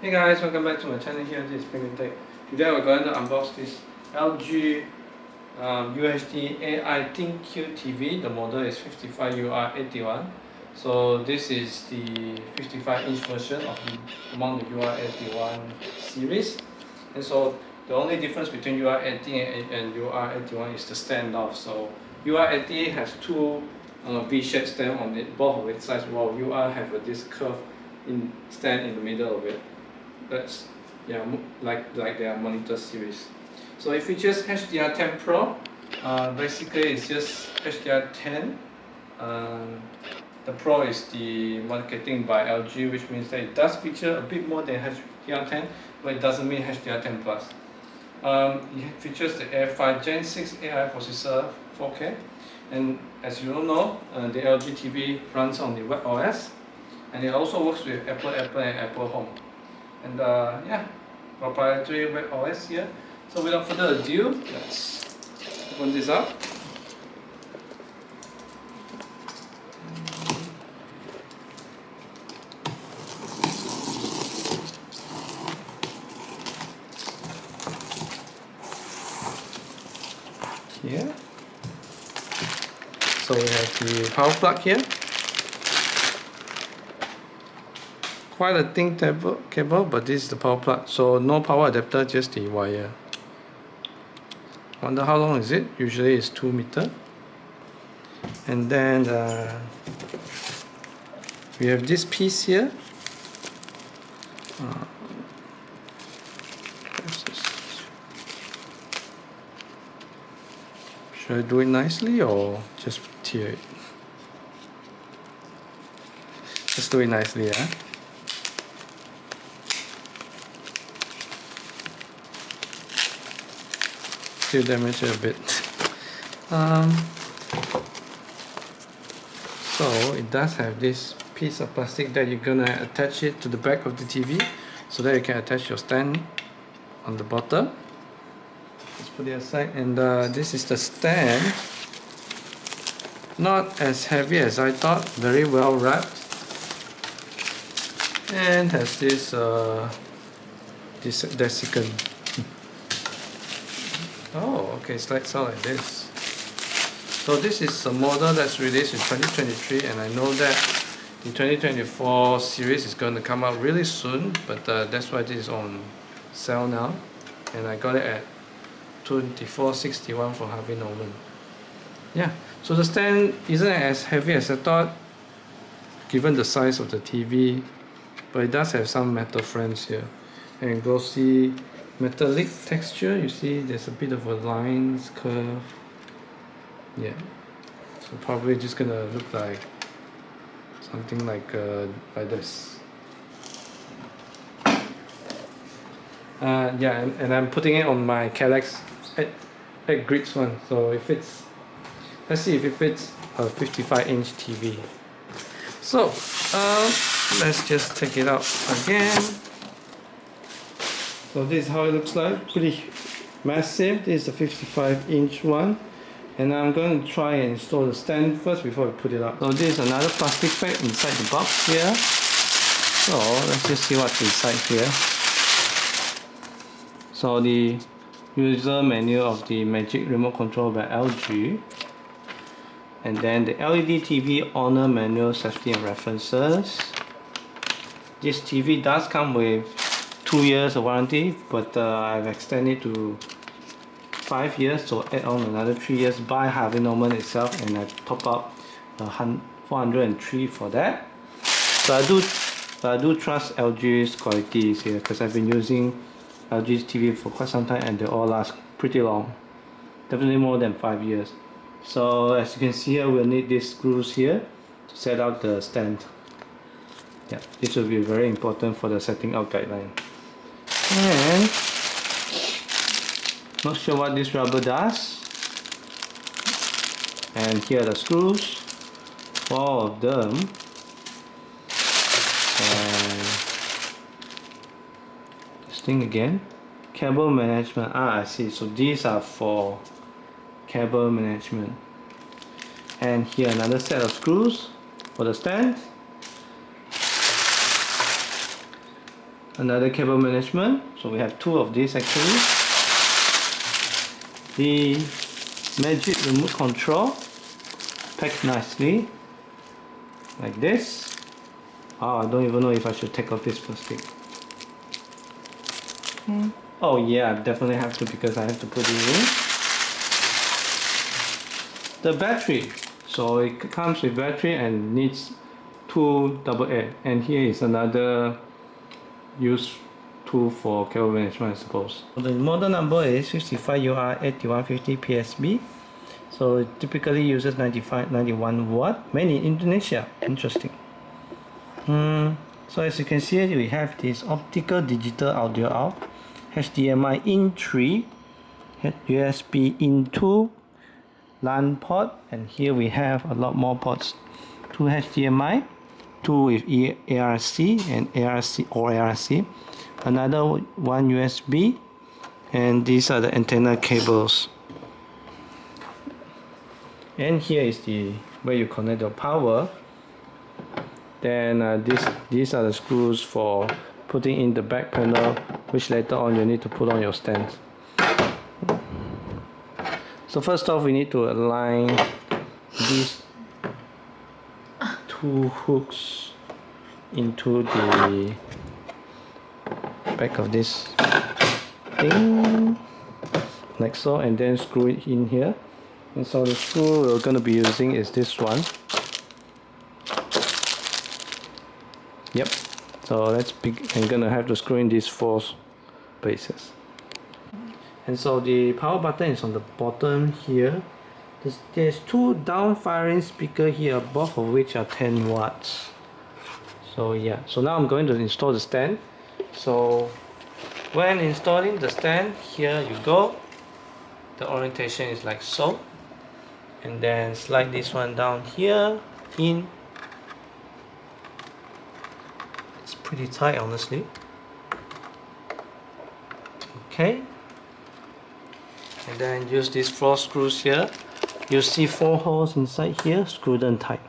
Hey guys, welcome back to my channel here. This is Penguin Tech. Today we're going to unbox this LG UHD AI ThinQ TV. The model is 55 UR81. So this is the 55-inch version of among the UR81 series. And so the only difference between UR80 and UR81 is the standoff. So UR80 has two V-shaped stand on it, both of its sides, while UR have this curve stand in the middle of it. That's like their monitor series. So it features HDR10 Pro. Basically it's just HDR10. The Pro is the marketing by LG, which means that it does feature a bit more than HDR10, but it doesn't mean HDR10 Plus. It features the A5 Gen 6 AI processor 4K, and as you all know, the LG TV runs on the web OS, and it also works with Apple and Apple Home. And proprietary web OS here. So without further ado, let's open this up. Here. So we have the power plug here. Quite a thin cable, but this is the power plug, so no power adapter, just the wire. Wonder how long is it? Usually it's 2 meters. And then we have this piece here. Should I do it nicely or just tear it? Let's do it nicely, yeah. Still damage it a bit. So it does have this piece of plastic that you're gonna attach it to the back of the TV, so that you can attach your stand on the bottom. Let's put it aside, and this is the stand. Not as heavy as I thought, very well wrapped, and has this desiccant. Oh, okay, slides out like this. So this is a model that's released in 2023, and I know that the 2024 series is going to come out really soon, but that's why this is on sale now, and I got it at $24.61 for Harvey Norman. Yeah, so the stand isn't as heavy as I thought, given the size of the TV, but it does have some metal frames here and glossy metallic texture. You see there's a bit of a lines curve. Yeah, so probably just gonna look like something like this. And I'm putting it on my Kallax 8 grids one, so it fits. Let's see if it fits a 55-inch TV. So let's just take it out again. So this is how it looks like, pretty massive. This is the 55-inch one, and I'm going to try and install the stand first before we put it up. So this is another plastic bag inside the box here. So let's just see what's inside here. So the user manual of the Magic Remote Control by LG, and then the LED TV owner manual, safety and references. This TV does come with 2 years of warranty, but I've extended to 5 years, so add on another 3 years by Harvey Norman itself, and I top up 403 for that. So I do trust LG's qualities here, because I've been using LG's TV for quite some time, and they all last pretty long, definitely more than 5 years. So as you can see here, we'll need these screws here to set out the stand. Yeah, this will be very important for the setting out guideline. And not sure what this rubber does. And here are the screws, 4 of them. And this thing again, cable management. I see. So these are for cable management. And here another set of screws for the stand. another cable management. So we have two of these actually. The magic remote control packed nicely like this. Oh, I don't even know if I should take off this plastic. Oh yeah, I definitely have to because I have to put it in. The battery. So it comes with battery and needs two AA. And here is another use tool for cable management, I suppose. The model number is 55UR8150 PSB. So it typically uses 91 watt, made in Indonesia. Interesting. So as you can see, we have this optical digital audio out, HDMI in 3, USB in 2, LAN port, and here we have a lot more ports. 2 HDMI, 2 with ARC and ARC, another one USB, and these are the antenna cables. And here is the where you connect your power. Then these are the screws for putting in the back panel, which later on you need to put on your stand. So first off, we need to align these two hooks into the back of this thing, like so, and then screw it in here. And so the screw we're going to be using is this one. Yep. So I'm gonna have to screw in these 4 places. And so the power button is on the bottom here. There's 2 down firing speakers here, both of which are 10 watts. So yeah, so now I'm going to install the stand. So when installing the stand, here you go. The orientation is like so. And then slide this one down here, in. It's pretty tight, honestly. Okay. And then use these 4 screws here. You see 4 holes inside here, screw them tight.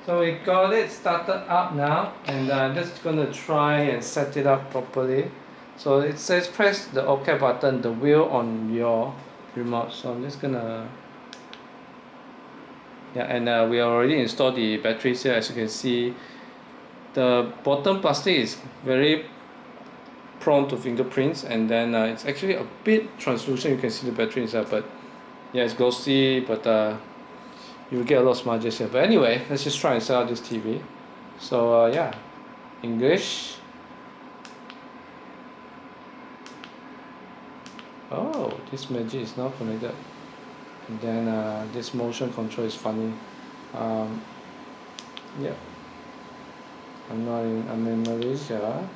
So we got it started up now, and I'm just gonna try and set it up properly. So it says press the OK button, the wheel on your remote. So I'm just gonna, yeah, and we already installed the batteries here. As you can see, the bottom plastic is very prone to fingerprints, and then it's actually a bit translucent. You can see the battery inside, but yeah, it's glossy, but you will get a lot of smudges here. But anyway, let's just try and set up this TV. So yeah, English. Oh, this magic is now connected. And then this motion control is funny. Yeah, I'm in Malaysia.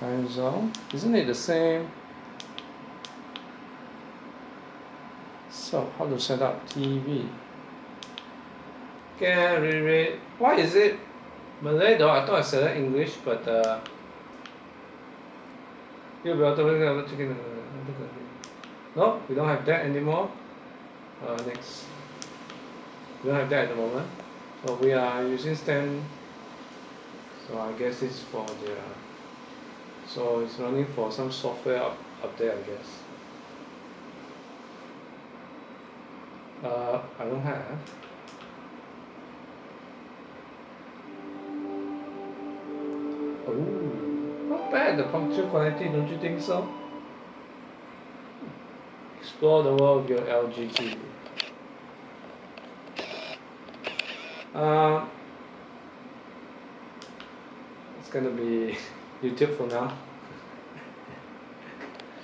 Time zone. Isn't it the same? So how to set up TV? Gary Ray. Why is it Malay though? I thought I said English, but no, we don't have that anymore. Next. We don't have that at the moment. So we are using stand. So I guess it's for the. So it's running for some software up there, I guess. I don't have. Oh, not bad, the picture quality, don't you think so? Explore the world with your LG TV. It's gonna be YouTube for now.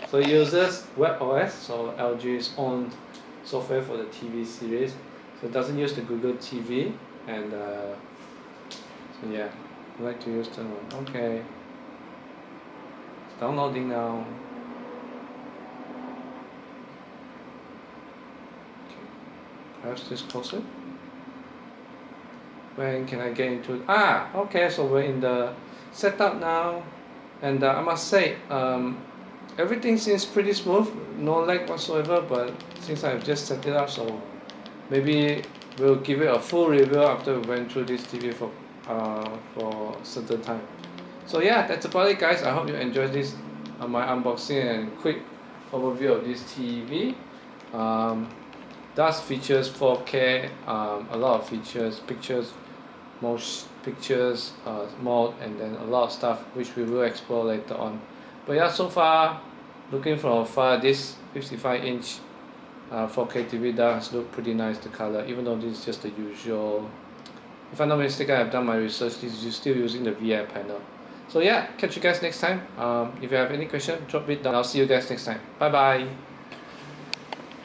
So it uses WebOS, so LG's own software for the TV series. So it doesn't use the Google TV, and so yeah, I like to use the one. Okay, it's downloading now. Okay. Perhaps this closer. When can I get into? Okay, so we're in the setup now, and I must say, everything seems pretty smooth, no lag whatsoever. But since I've just set it up, so maybe we'll give it a full review after we went through this TV for for certain time. So yeah, that's about it, guys. I hope you enjoyed this my unboxing and quick overview of this TV. Does features 4K, a lot of features, pictures, most pictures, mode, and then a lot of stuff which we will explore later on. But yeah, so far, looking from afar, this 55-inch 4K TV does look pretty nice, the color, even though this is just the usual. If I'm not mistaken, I've done my research, this is still using the VI panel. So yeah, catch you guys next time. If you have any question, drop it down. I'll see you guys next time. Bye bye.